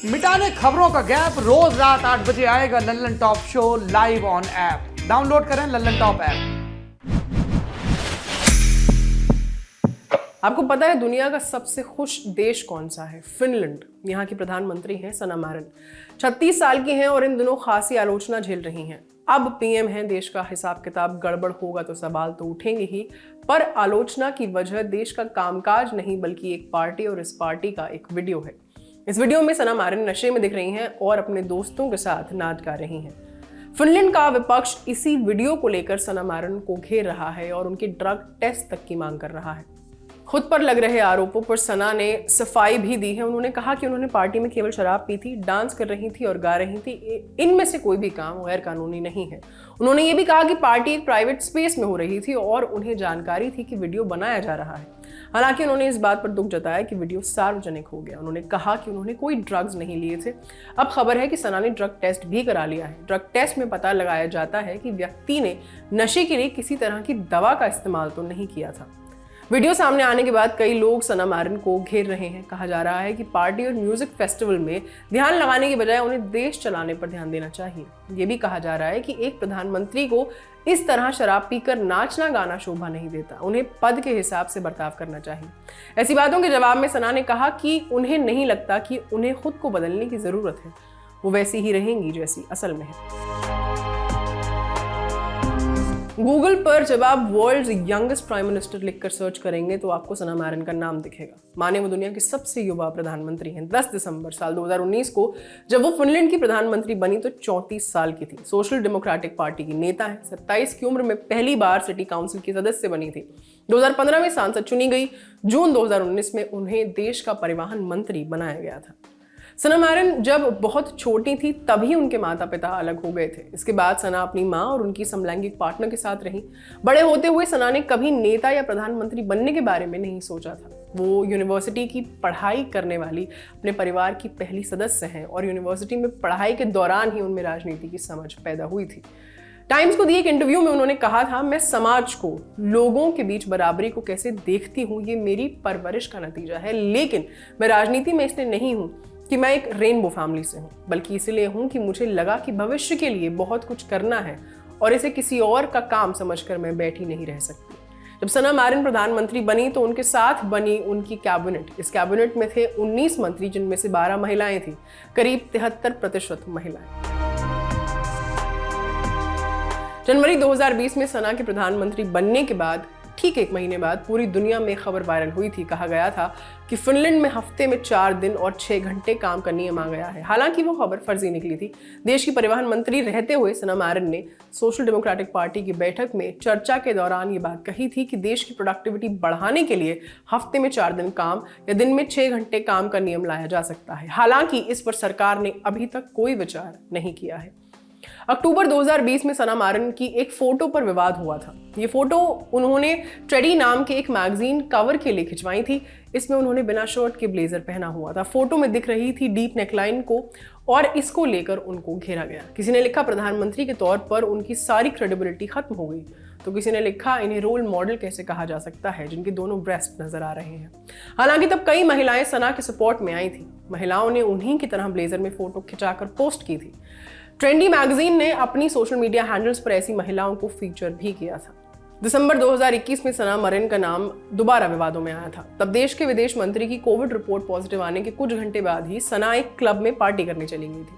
मिटाने खबरों का गैप, रोज रात 8 बजे आएगा Lallan top show live on app. Download करें लल्लन टॉप ऐप। आपको पता है दुनिया का सबसे खुश देश कौन सा है? फिनलैंड। यहाँ की प्रधानमंत्री हैं सना मैरिन। 36 साल की हैं और इन दिनों खासी आलोचना झेल रही हैं। अब पीएम हैं, देश का हिसाब किताब गड़बड़ होगा तो सवाल तो उठेंगे ही, पर आलोचना की वजह देश का कामकाज नहीं बल्कि एक पार्टी और इस पार्टी का एक वीडियो है। इस वीडियो में सना मैरिन नशे में दिख रही हैं और अपने दोस्तों के साथ नाच गा रही हैं। फिनलैंड का विपक्ष इसी वीडियो को लेकर सना मैरिन को घेर रहा है और उनके ड्रग टेस्ट तक की मांग कर रहा है। खुद पर लग रहे आरोपों पर सना ने सफाई भी दी है। उन्होंने कहा कि उन्होंने पार्टी में केवल शराब पी थी, डांस कर रही थी और गा रही थी। इनमें से कोई भी काम गैर कानूनी नहीं है। उन्होंने ये भी कहा कि पार्टी एक प्राइवेट स्पेस में हो रही थी और उन्हें जानकारी थी कि वीडियो बनाया जा रहा है। हालांकि उन्होंने इस बात पर दुख जताया कि वीडियो सार्वजनिक हो गया। उन्होंने कहा कि उन्होंने कोई ड्रग्स नहीं लिए थे। अब खबर है कि सना ने ड्रग टेस्ट भी करा लिया है। ड्रग टेस्ट में पता लगाया जाता है कि व्यक्ति ने नशे के लिए किसी तरह की दवा का इस्तेमाल तो नहीं किया था। वीडियो सामने आने के बाद कई लोग सना मैरिन को घेर रहे हैं। कहा जा रहा है कि पार्टी और म्यूजिक फेस्टिवल में ध्यान लगाने के बजाय उन्हें देश चलाने पर ध्यान देना चाहिए। ये भी कहा जा रहा है कि एक प्रधानमंत्री को इस तरह शराब पीकर नाचना गाना शोभा नहीं देता। उन्हें पद के हिसाब से बर्ताव करना चाहिए। ऐसी बातों के जवाब में सना ने कहा कि उन्हें नहीं लगता कि उन्हें खुद को बदलने की जरूरत है। वो वैसी ही रहेंगी जैसी असल में है। गूगल पर जब आप वर्ल्ड्स यंगेस्ट प्राइम मिनिस्टर लिखकर सर्च करेंगे तो आपको सना मैरिन का नाम दिखेगा। माने वो दुनिया की सबसे युवा प्रधानमंत्री हैं। 10 दिसंबर साल 2019 को जब वो फिनलैंड की प्रधानमंत्री बनी तो 34 साल की थी। सोशल डेमोक्रेटिक पार्टी की नेता है। 27 की उम्र में पहली बार सिटी काउंसिल की सदस्य बनी थी। 2015 में सांसद चुनी गई। जून 2019 में उन्हें देश का परिवहन मंत्री बनाया गया था। सना मैरिन जब बहुत छोटी थी तभी उनके माता पिता अलग हो गए थे। इसके बाद सना अपनी माँ और उनकी समलैंगिक पार्टनर के साथ रही। बड़े होते हुए सना ने कभी नेता या प्रधानमंत्री बनने के बारे में नहीं सोचा था। वो यूनिवर्सिटी की पढ़ाई करने वाली अपने परिवार की पहली सदस्य हैं और यूनिवर्सिटी में पढ़ाई के दौरान ही उनमें राजनीति की समझ पैदा हुई थी। टाइम्स को दिए एक इंटरव्यू में उन्होंने कहा था, मैं समाज को, लोगों के बीच बराबरी को कैसे देखती हूँ ये मेरी परवरिश का नतीजा है, लेकिन मैं राजनीति में इसलिए नहीं हूँ कि मैं एक रेनबो फैमिली से हूँ, बल्कि इसलिए हूँ कि मुझे लगा कि भविष्य के लिए बहुत कुछ करना है और इसे किसी और का काम समझकर मैं बैठी नहीं रह सकती। जब सना मैरिन प्रधानमंत्री बनी तो उनके साथ बनी उनकी कैबिनेट। इस कैबिनेट में थे 19 मंत्री, जिनमें से 12 महिलाएं थीं, करीब 73% महिलाएं। जनवरी 2020 में सना के प्रधानमंत्री बनने के बाद ठीक 1 महीने बाद पूरी दुनिया में खबर वायरल हुई थी। कहा गया था कि फिनलैंड में हफ्ते में 4 दिन और 6 घंटे काम का नियम आ गया है। हालांकि वो खबर फर्जी निकली थी। देश की परिवहन मंत्री रहते हुए सना मैरिन ने सोशल डेमोक्रेटिक पार्टी की बैठक में चर्चा के दौरान ये बात कही थी कि देश की प्रोडक्टिविटी बढ़ाने के लिए हफ्ते में 4 दिन काम या दिन में 6 घंटे काम का नियम लाया जा सकता है। हालांकि इस पर सरकार ने अभी तक कोई विचार नहीं किया है। अक्टूबर 2020 में सना मैरिन की एक फोटो पर विवाद हुआ था। ये फोटो उन्होंने ट्रेडी नाम के एक मैगजीन कवर के लिए खिंचवाई थी। इसमें उन्होंने बिना शर्ट के ब्लेजर पहना हुआ था। फोटो में दिख रही थी डीप नेकलाइन को और इसको लेकर उनको घेरा गया। किसी ने लिखा प्रधानमंत्री के तौर पर उनकी सारी क्रेडिबिलिटी खत्म हो गई, तो किसी ने लिखा इन्हें रोल मॉडल कैसे कहा जा सकता है जिनके दोनों ब्रेस्ट नजर आ रहे हैं। हालांकि तब कई महिलाएं सना के सपोर्ट में आई थी। महिलाओं ने उन्हीं की तरह ब्लेजर में फोटो खिंचाकर पोस्ट की थी। ट्रेंडी मैगजीन ने अपनी सोशल मीडिया हैंडल्स पर ऐसी महिलाओं को फीचर भी किया था। दिसंबर 2021 में सना मैरिन का नाम दोबारा विवादों में आया था। तब देश के विदेश मंत्री की कोविड रिपोर्ट पॉजिटिव आने के कुछ घंटे बाद ही सना एक क्लब में पार्टी करने चली गई थी।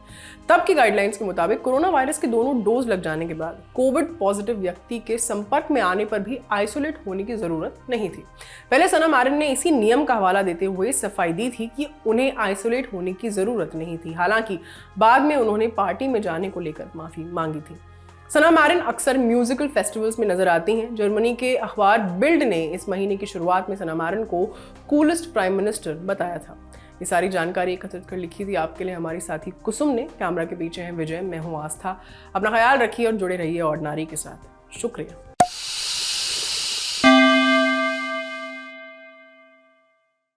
तब की गाइडलाइंस के मुताबिक कोरोना वायरस के दोनों डोज लग जाने के बाद कोविड पॉजिटिव व्यक्ति के संपर्क में आने पर भी आइसोलेट होने की जरूरत नहीं थी। पहले सना मैरिन ने इसी नियम का हवाला देते हुए सफाई दी थी कि उन्हें आइसोलेट होने की जरूरत नहीं थी। हालांकि बाद में उन्होंने पार्टी में जाने को लेकर माफी मांगी थी। सना मैरिन अक्सर म्यूजिकल फेस्टिवल्स में नजर आती हैं। जर्मनी के अखबार बिल्ड ने इस महीने की शुरुआत में सना मैरिन को कूलेस्ट प्राइम मिनिस्टर बताया था। ये सारी जानकारी एकत्रित कर लिखी थी आपके लिए हमारी साथी कुसुम ने। कैमरा के पीछे हैं विजय, मैं हूँ आस्था। अपना ख्याल रखिए और जुड़े रहिए ऑर्डिनरी के साथ। शुक्रिया।